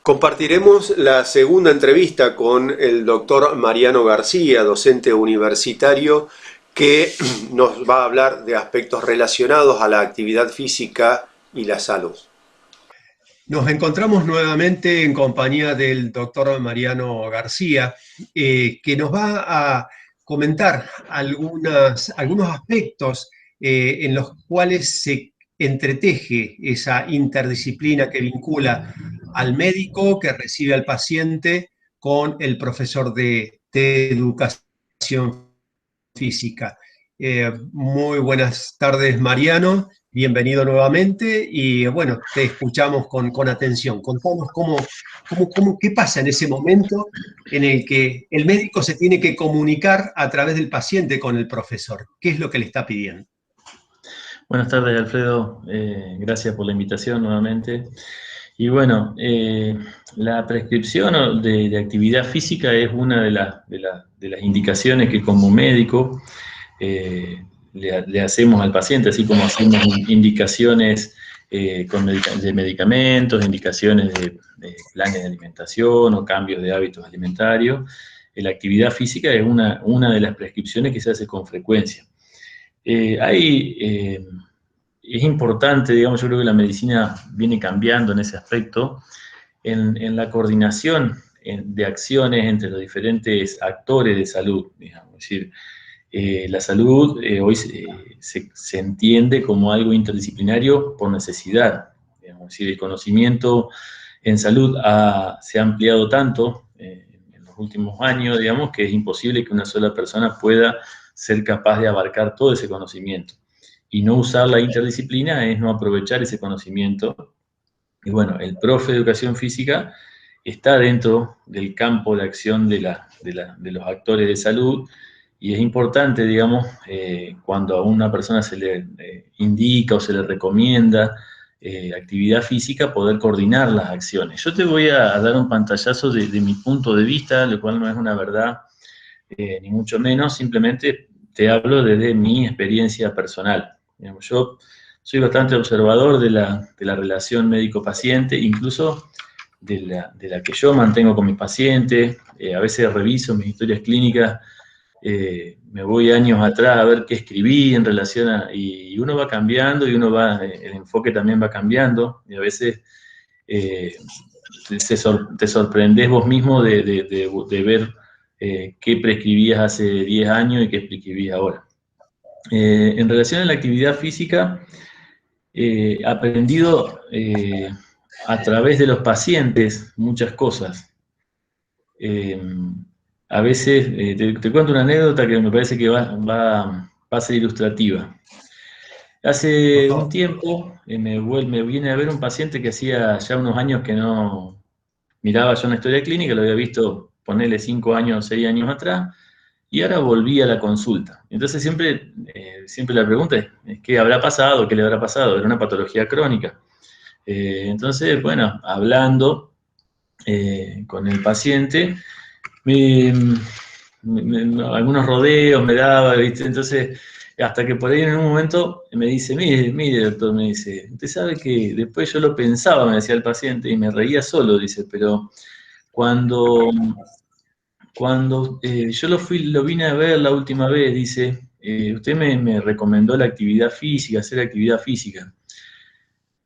Compartiremos la segunda entrevista con el doctor Mariano García, docente universitario, que nos va a hablar de aspectos relacionados a la actividad física y la salud. Nos encontramos nuevamente en compañía del doctor Mariano García, que nos va a comentar algunos aspectos en los cuales se entreteje esa interdisciplina que vincula al médico que recibe al paciente con el profesor de educación física. Muy buenas tardes, Mariano. Bienvenido nuevamente y bueno, te escuchamos con atención. Contanos qué pasa en ese momento en el que el médico se tiene que comunicar a través del paciente con el profesor. ¿Qué es lo que le está pidiendo? Buenas tardes, Alfredo. Gracias por la invitación nuevamente. Y bueno, la prescripción de actividad física es una de las indicaciones que como médico le hacemos al paciente, así como hacemos indicaciones de medicamentos, indicaciones de planes de alimentación o cambios de hábitos alimentarios. La actividad física es una de las prescripciones que se hace con frecuencia. Es importante, digamos, yo creo que la medicina viene cambiando en ese aspecto, en la coordinación de acciones entre los diferentes actores de salud, digamos. Es decir, la salud hoy se entiende como algo interdisciplinario por necesidad, digamos. Es decir, el conocimiento en salud se ha ampliado tanto en los últimos años, digamos, que es imposible que una sola persona pueda ser capaz de abarcar todo ese conocimiento. Y no usar la interdisciplina es no aprovechar ese conocimiento. Y bueno, el profe de educación física está dentro del campo de acción de los actores de salud, y es importante, digamos, cuando a una persona se le indica o se le recomienda actividad física, poder coordinar las acciones. Yo te voy a dar un pantallazo de mi punto de vista, lo cual no es una verdad, ni mucho menos, simplemente te hablo desde mi experiencia personal. Digamos, yo soy bastante observador de la relación médico-paciente, incluso de la que yo mantengo con mis pacientes. A veces reviso mis historias clínicas, me voy años atrás a ver qué escribí en relación y uno va cambiando y el enfoque también va cambiando, y a veces te sorprendés vos mismo de ver qué prescribías hace 10 años y qué prescribís ahora. En relación a la actividad física, he aprendido a través de los pacientes muchas cosas. A veces, te cuento una anécdota que me parece que va a ser ilustrativa. Hace un tiempo me viene a ver un paciente que hacía ya unos años que no miraba yo una historia clínica, lo había visto ponerle 5 años, 6 años atrás, y ahora volví a la consulta. Entonces siempre la pregunta es ¿qué habrá pasado? ¿Qué le habrá pasado? Era una patología crónica. Entonces, bueno, hablando con el paciente, algunos rodeos me daba, ¿viste? Entonces, hasta que por ahí en un momento me dice, mire, doctor, me dice, usted sabe que después yo lo pensaba, me decía el paciente, y me reía solo, dice, pero cuando yo lo vine a ver la última vez, dice, usted me recomendó la actividad física, hacer actividad física.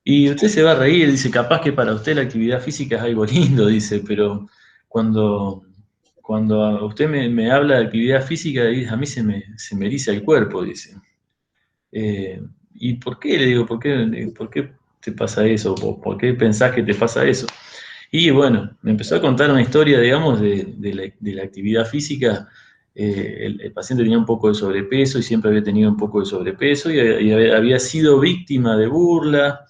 Y usted se va a reír, dice, capaz que para usted la actividad física es algo lindo, dice, pero cuando, cuando usted me habla de actividad física, a mí se me eriza el cuerpo, dice. ¿Y por qué? Le digo, ¿por qué te pasa eso? ¿Por qué pensás que te pasa eso? Y bueno, me empezó a contar una historia, digamos, de la actividad física. El paciente tenía un poco de sobrepeso y siempre había tenido un poco de sobrepeso y había sido víctima de burla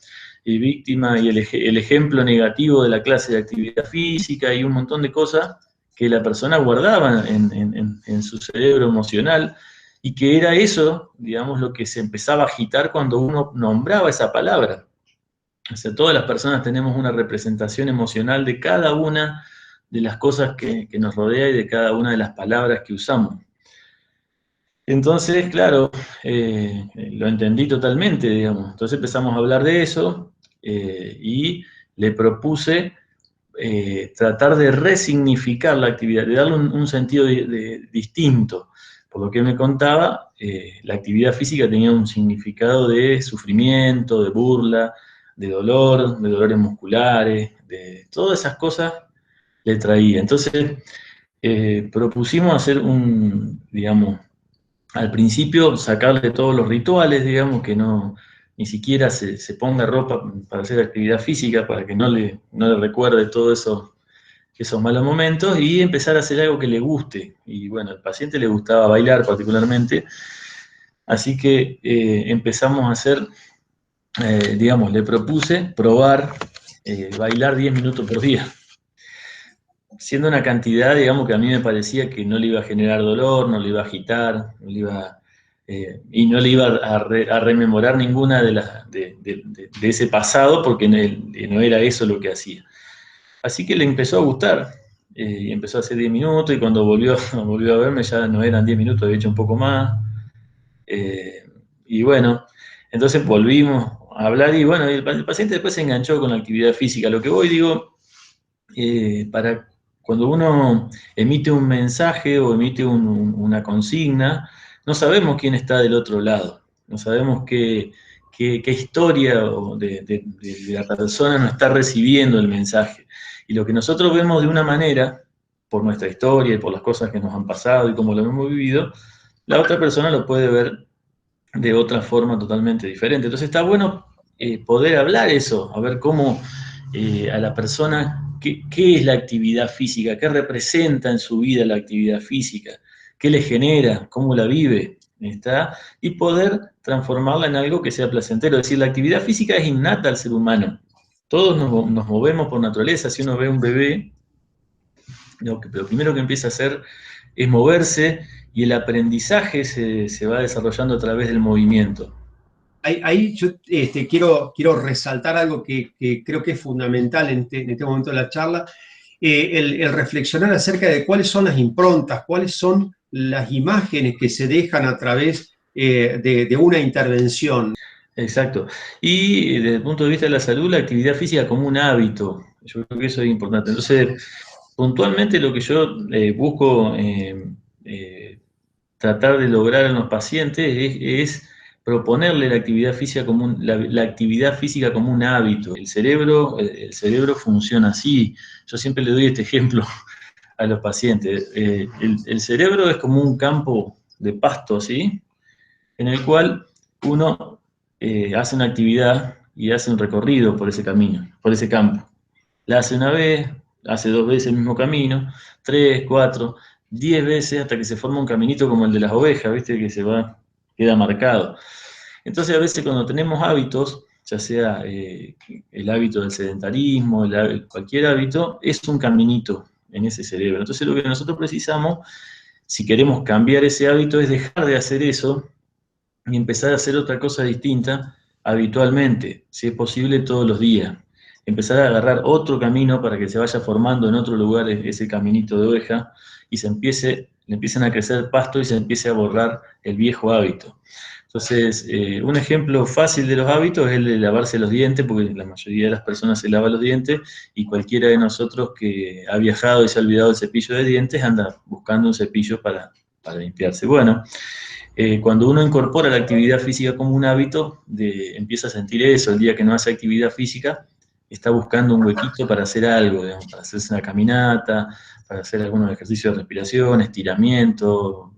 y el ejemplo negativo de la clase de actividad física y un montón de cosas que la persona guardaba en su cerebro emocional, y que era eso, digamos, lo que se empezaba a agitar cuando uno nombraba esa palabra. O sea, todas las personas tenemos una representación emocional de cada una de las cosas que nos rodea y de cada una de las palabras que usamos. Entonces, claro, lo entendí totalmente, digamos. Entonces empezamos a hablar de eso y le propuse tratar de resignificar la actividad, de darle un sentido distinto. Por lo que me contaba, la actividad física tenía un significado de sufrimiento, de burla, de dolor, de dolores musculares, de todas esas cosas le traía. Entonces, propusimos hacer digamos, al principio sacarle todos los rituales, digamos, que ni siquiera se ponga ropa para hacer actividad física, para que no le recuerde todos esos malos momentos, y empezar a hacer algo que le guste. Y bueno, al paciente le gustaba bailar particularmente, así que empezamos a hacer, digamos, le propuse probar bailar 10 minutos por día, siendo una cantidad, digamos, que a mí me parecía que no le iba a generar dolor, no le iba a agitar, y no le iba a rememorar ninguna de ese pasado, porque no era eso lo que hacía. Así que le empezó a gustar, y empezó a hacer 10 minutos, y cuando volvió a verme ya no eran 10 minutos, había hecho un poco más. eh, y bueno, entonces volvimos a hablar, y bueno, el paciente después se enganchó con la actividad física. Lo que voy, digo, para cuando uno emite un mensaje o emite una consigna, no sabemos quién está del otro lado, no sabemos qué historia de la persona nos está recibiendo el mensaje. Y lo que nosotros vemos de una manera, por nuestra historia y por las cosas que nos han pasado y cómo lo hemos vivido, la otra persona lo puede ver de otra forma totalmente diferente. Entonces está bueno poder hablar eso, a ver cómo a la persona, qué es la actividad física, qué representa en su vida la actividad física, qué le genera, cómo la vive, ¿está? Y poder transformarla en algo que sea placentero. Es decir, la actividad física es innata al ser humano. Todos nos movemos por naturaleza. Si uno ve un bebé, lo primero que empieza a hacer es moverse, y el aprendizaje se va desarrollando a través del movimiento. Ahí yo quiero resaltar algo que creo que es fundamental en este momento de la charla, el reflexionar acerca de cuáles son las improntas, cuáles son las imágenes que se dejan a través de una intervención. Exacto. Y desde el punto de vista de la salud, la actividad física como un hábito. Yo creo que eso es importante. Entonces, puntualmente lo que yo busco tratar de lograr en los pacientes es proponerle la actividad física como la actividad física como un hábito. El cerebro funciona así. Yo siempre le doy este ejemplo a los pacientes. El cerebro es como un campo de pasto, ¿sí? En el cual uno hace una actividad y hace un recorrido por ese camino, por ese campo. La hace una vez, hace 2 veces el mismo camino, 3, 4, 10 veces, hasta que se forma un caminito como el de las ovejas, ¿viste? Que queda marcado. Entonces, a veces cuando tenemos hábitos, ya sea el hábito del sedentarismo, cualquier hábito, es un caminito en ese cerebro. Entonces, lo que nosotros precisamos, si queremos cambiar ese hábito, es dejar de hacer eso y empezar a hacer otra cosa distinta habitualmente, si es posible todos los días. Empezar a agarrar otro camino para que se vaya formando en otro lugar ese caminito de oveja, y le empiecen a crecer pasto y se empiece a borrar el viejo hábito. Entonces, un ejemplo fácil de los hábitos es el de lavarse los dientes, porque la mayoría de las personas se lava los dientes, y cualquiera de nosotros que ha viajado y se ha olvidado el cepillo de dientes anda buscando un cepillo para limpiarse. Bueno, cuando uno incorpora la actividad física como un hábito, empieza a sentir eso. El día que no hace actividad física, está buscando un huequito para hacer algo, digamos, para hacerse una caminata, para hacer algunos ejercicios de respiración, estiramiento,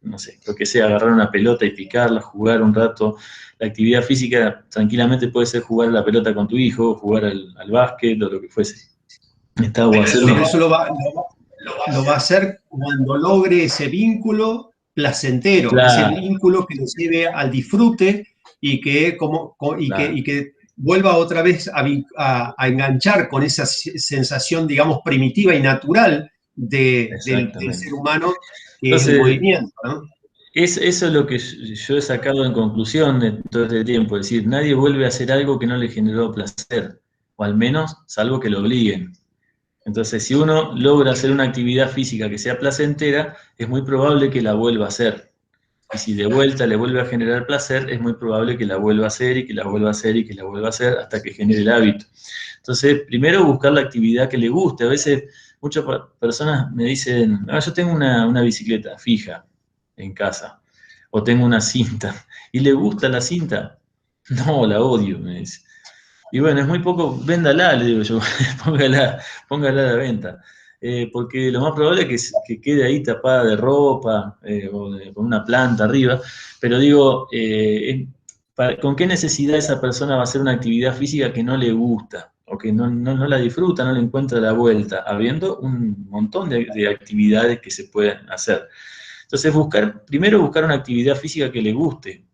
no sé, lo que sea, agarrar una pelota y picarla, jugar un rato. La actividad física tranquilamente puede ser jugar la pelota con tu hijo, jugar al básquet o lo que fuese. Pero eso lo va a hacer cuando logre ese vínculo placentero, Claro. ese vínculo que lo lleve al disfrute y que vuelva otra vez a enganchar con esa sensación, digamos, primitiva y natural del ser humano, que es el movimiento, ¿no? Eso es lo que yo he sacado en conclusión de todo este tiempo, es decir, nadie vuelve a hacer algo que no le generó placer, o al menos, salvo que lo obliguen. Entonces, si uno logra hacer una actividad física que sea placentera, es muy probable que la vuelva a hacer. y si de vuelta le vuelve a generar placer, es muy probable que la vuelva a hacer y que la vuelva a hacer y que la vuelva a hacer hasta que genere el hábito. Entonces, primero buscar la actividad que le guste. A veces muchas personas me dicen, yo tengo una bicicleta fija en casa, o tengo una cinta, ¿y le gusta la cinta? No, la odio, me dice. Y bueno, es muy poco, véndala, le digo yo, póngala a la venta. Porque lo más probable es que quede ahí tapada de ropa con una planta arriba. Pero digo, ¿con qué necesidad esa persona va a hacer una actividad física que no le gusta? O que no la disfruta, no le encuentra la vuelta, habiendo un montón de actividades que se pueden hacer. Entonces, primero buscar una actividad física que le guste.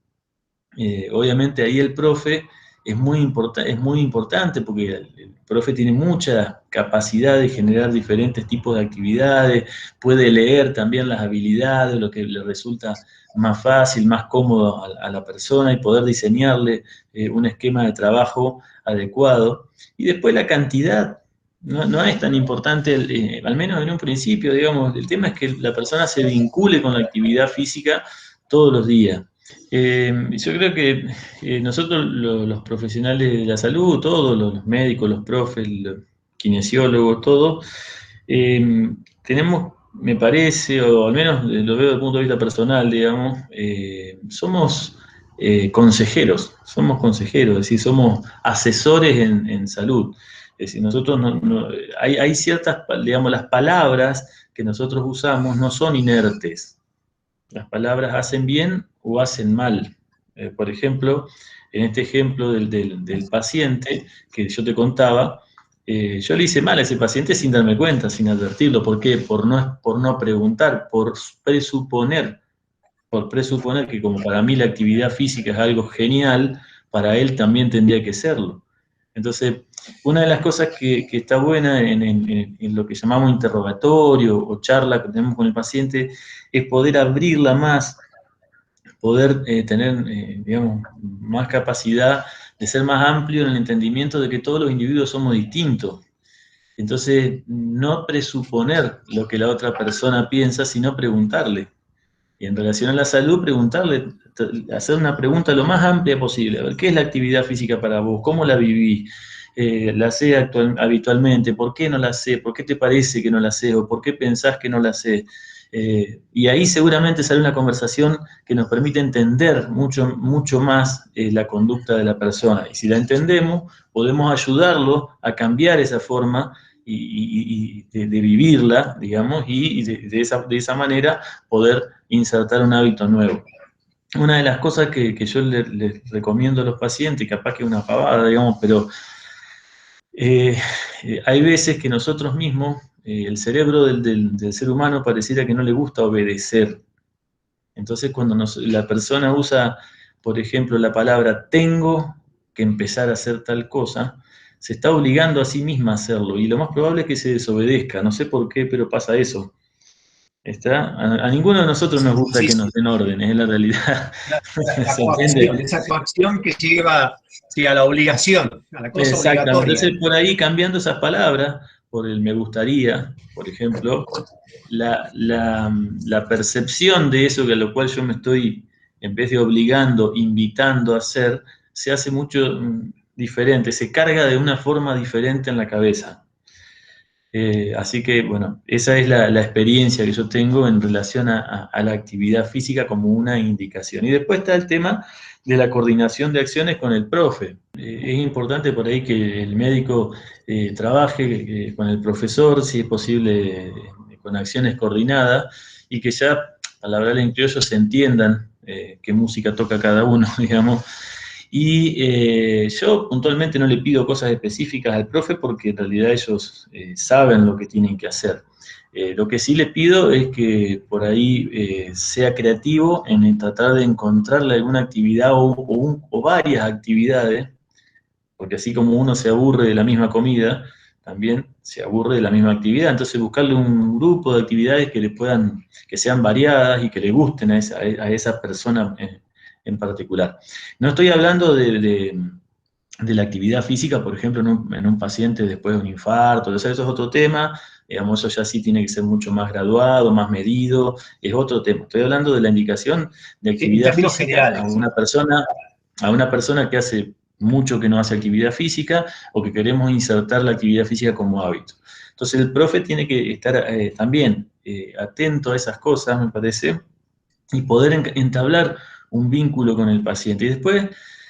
Obviamente ahí el profe es muy importante porque el profe tiene mucha capacidad de generar diferentes tipos de actividades, puede leer también las habilidades, lo que le resulta más fácil, más cómodo a la persona y poder diseñarle un esquema de trabajo adecuado. Y después la cantidad. No es tan importante, al menos en un principio, digamos, el tema es que la persona se vincule con la actividad física todos los días. Yo creo que nosotros los profesionales de la salud, todos los médicos, los profes, los kinesiólogos, todos, tenemos, me parece, o al menos lo veo desde el punto de vista personal, digamos, somos consejeros, es decir, somos asesores en salud. Es decir, nosotros hay ciertas, digamos, las palabras que nosotros usamos no son inertes. Las palabras hacen bien o hacen mal. Por ejemplo, en este ejemplo del paciente que yo te contaba, yo le hice mal a ese paciente sin darme cuenta, sin advertirlo. ¿Por qué? Por no preguntar, por presuponer que como para mí la actividad física es algo genial, para él también tendría que serlo. Entonces, una de las cosas que está buena en lo que llamamos interrogatorio o charla que tenemos con el paciente es poder abrirla más, poder tener, digamos, más capacidad de ser más amplio en el entendimiento de que todos los individuos somos distintos. Entonces, no presuponer lo que la otra persona piensa, sino preguntarle. Y en relación a la salud, preguntarle, hacer una pregunta lo más amplia posible. A ver, ¿qué es la actividad física para vos? ¿Cómo la viví? ¿La sé habitualmente? ¿Por qué no la sé? ¿Por qué te parece que no la sé? ¿O por qué pensás que no la sé? Y ahí seguramente sale una conversación que nos permite entender mucho, mucho más la conducta de la persona. Y si la entendemos, podemos ayudarlo a cambiar esa forma y de vivirla, digamos, y de esa manera poder insertar un hábito nuevo. Una de las cosas que yo les recomiendo a los pacientes, capaz que es una pavada, digamos, pero hay veces que nosotros mismos, el cerebro del ser humano pareciera que no le gusta obedecer. Entonces cuando la persona usa, por ejemplo, la palabra tengo que empezar a hacer tal cosa, se está obligando a sí misma a hacerlo y lo más probable es que se desobedezca. No sé por qué, pero pasa eso. A ninguno de nosotros nos gusta Sí, que sí. nos den órdenes, es la realidad. La ¿Se entiende? coacción, esa coacción que lleva sí, a la obligación, a la cosa Exactamente. obligatoria. Entonces, por ahí cambiando esas palabras, por el me gustaría, por ejemplo, la percepción de eso a lo cual yo me estoy, en vez de obligando, invitando a hacer, se hace mucho diferente, se carga de una forma diferente en la cabeza. Así que, bueno, esa es la experiencia que yo tengo en relación a la actividad física como una indicación. Y después está el tema de la coordinación de acciones con el profe. Es importante por ahí que el médico trabaje con el profesor, si es posible, con acciones coordinadas, y que ya, palabral en criollo, se entiendan qué música toca cada uno, digamos. Y yo puntualmente no le pido cosas específicas al profe porque en realidad ellos saben lo que tienen que hacer. Lo que sí le pido es que por ahí sea creativo en tratar de encontrarle alguna actividad o varias actividades, porque así como uno se aburre de la misma comida, también se aburre de la misma actividad. Entonces buscarle un grupo de actividades que sean variadas y que le gusten a esa persona en particular. No estoy hablando de la actividad física, por ejemplo, en un paciente después de un infarto, eso es otro tema, digamos, eso ya sí tiene que ser mucho más graduado, más medido, es otro tema. Estoy hablando de la indicación de En actividad términos física generales. a una persona que hace mucho que no hace actividad física o que queremos insertar la actividad física como hábito. Entonces el profe tiene que estar también atento a esas cosas, me parece, y poder entablar un vínculo con el paciente. Y después,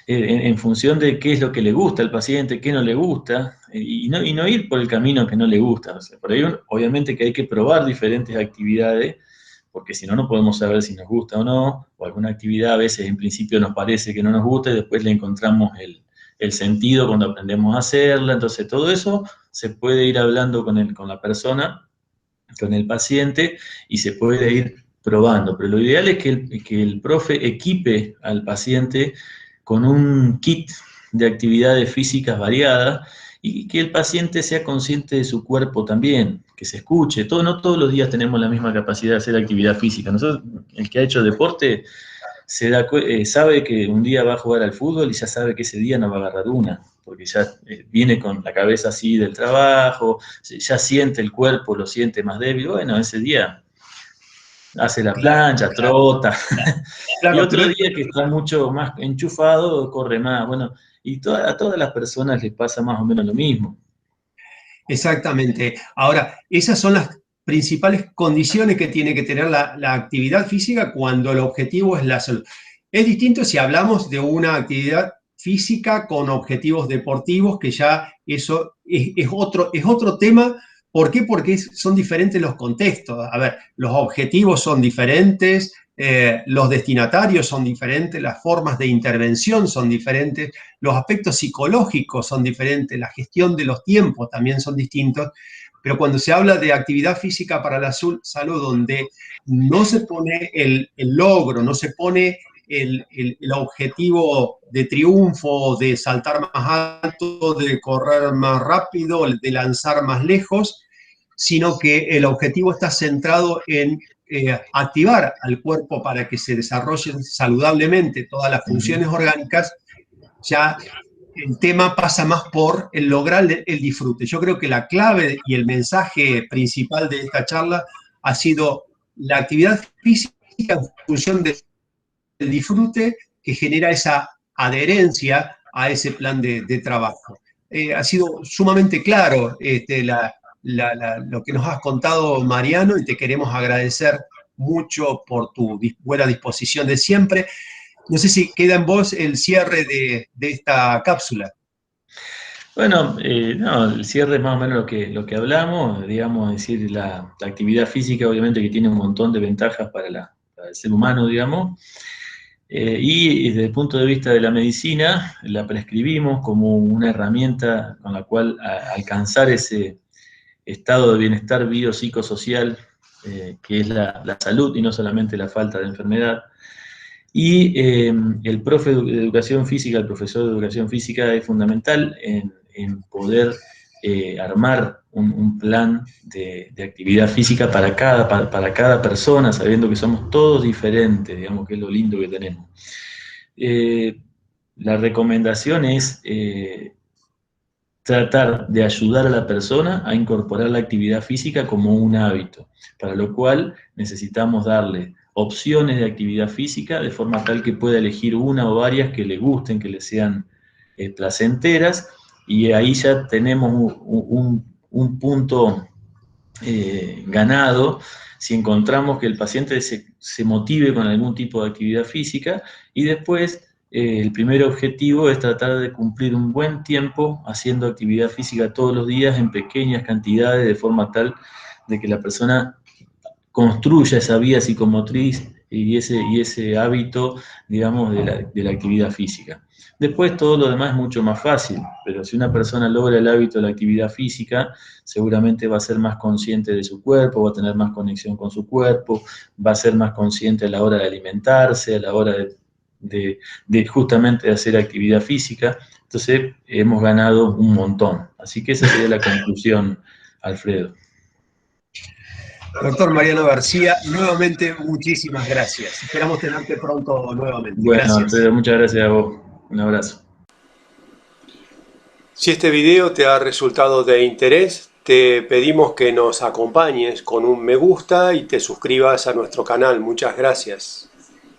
en función de qué es lo que le gusta al paciente, qué no le gusta, y no ir por el camino que no le gusta. O sea, por ahí, obviamente que hay que probar diferentes actividades, porque si no, no podemos saber si nos gusta o no, o alguna actividad a veces en principio nos parece que no nos gusta y después le encontramos el sentido cuando aprendemos a hacerla. Entonces, todo eso se puede ir hablando con la persona, con el paciente, y se puede ir probando. Pero lo ideal es que el profe equipe al paciente con un kit de actividades físicas variadas y que el paciente sea consciente de su cuerpo también, que se escuche. No todos los días tenemos la misma capacidad de hacer actividad física. Nosotros, el que ha hecho deporte sabe que un día va a jugar al fútbol y ya sabe que ese día no va a agarrar una, porque ya viene con la cabeza así del trabajo, ya siente el cuerpo, lo siente más débil. Bueno, ese día hace la Claro, plancha, trota, y claro, pero otro día que está mucho más enchufado, corre más. Bueno, y a todas las personas les pasa más o menos lo mismo. exactamente. Ahora, esas son las principales condiciones que tiene que tener la actividad física cuando el objetivo es la salud. Es distinto si hablamos de una actividad física con objetivos deportivos, que ya eso es otro tema. ¿Por qué? Porque son diferentes los contextos. A ver, los objetivos son diferentes, los destinatarios son diferentes, las formas de intervención son diferentes, los aspectos psicológicos son diferentes, la gestión de los tiempos también son distintos, pero cuando se habla de actividad física para la salud, donde no se pone el logro, no se pone el objetivo de triunfo, de saltar más alto, de correr más rápido, de lanzar más lejos, sino que el objetivo está centrado en activar al cuerpo para que se desarrollen saludablemente todas las funciones orgánicas. Ya el tema pasa más por el lograr el disfrute. Yo creo que la clave y el mensaje principal de esta charla ha sido la actividad física en función del disfrute que genera esa adherencia a ese plan de trabajo. Ha sido sumamente claro lo que nos has contado, Mariano, y te queremos agradecer mucho por tu buena disposición de siempre. No sé si queda en vos el cierre de esta cápsula. Bueno, no, el cierre es más o menos lo que hablamos, digamos, es decir, la actividad física obviamente que tiene un montón de ventajas para el ser humano, digamos, y desde el punto de vista de la medicina, la prescribimos como una herramienta con la cual alcanzar ese estado de bienestar biopsicosocial, que es la salud y no solamente la falta de enfermedad. Y el profe de educación física, el profesor de educación física es fundamental en poder armar un plan de actividad física para cada persona, sabiendo que somos todos diferentes, digamos que es lo lindo que tenemos. La recomendación es tratar de ayudar a la persona a incorporar la actividad física como un hábito, para lo cual necesitamos darle opciones de actividad física de forma tal que pueda elegir una o varias que le gusten, que le sean placenteras, y ahí ya tenemos un punto ganado si encontramos que el paciente se motive con algún tipo de actividad física, y después el primer objetivo es tratar de cumplir un buen tiempo haciendo actividad física todos los días en pequeñas cantidades, de forma tal de que la persona construya esa vía psicomotriz y ese hábito, digamos, de la actividad física. Después todo lo demás es mucho más fácil, pero si una persona logra el hábito de la actividad física, seguramente va a ser más consciente de su cuerpo, va a tener más conexión con su cuerpo, va a ser más consciente a la hora de alimentarse, a la hora de justamente hacer actividad física. Entonces hemos ganado un montón. Así que esa sería la conclusión, Alfredo. Doctor Mariano García, nuevamente muchísimas gracias. Esperamos tenerte pronto nuevamente. Bueno, Gracias. Alfredo, muchas gracias a vos. Un abrazo. Si este video te ha resultado de interés, te pedimos que nos acompañes con un me gusta y te suscribas a nuestro canal. Muchas gracias.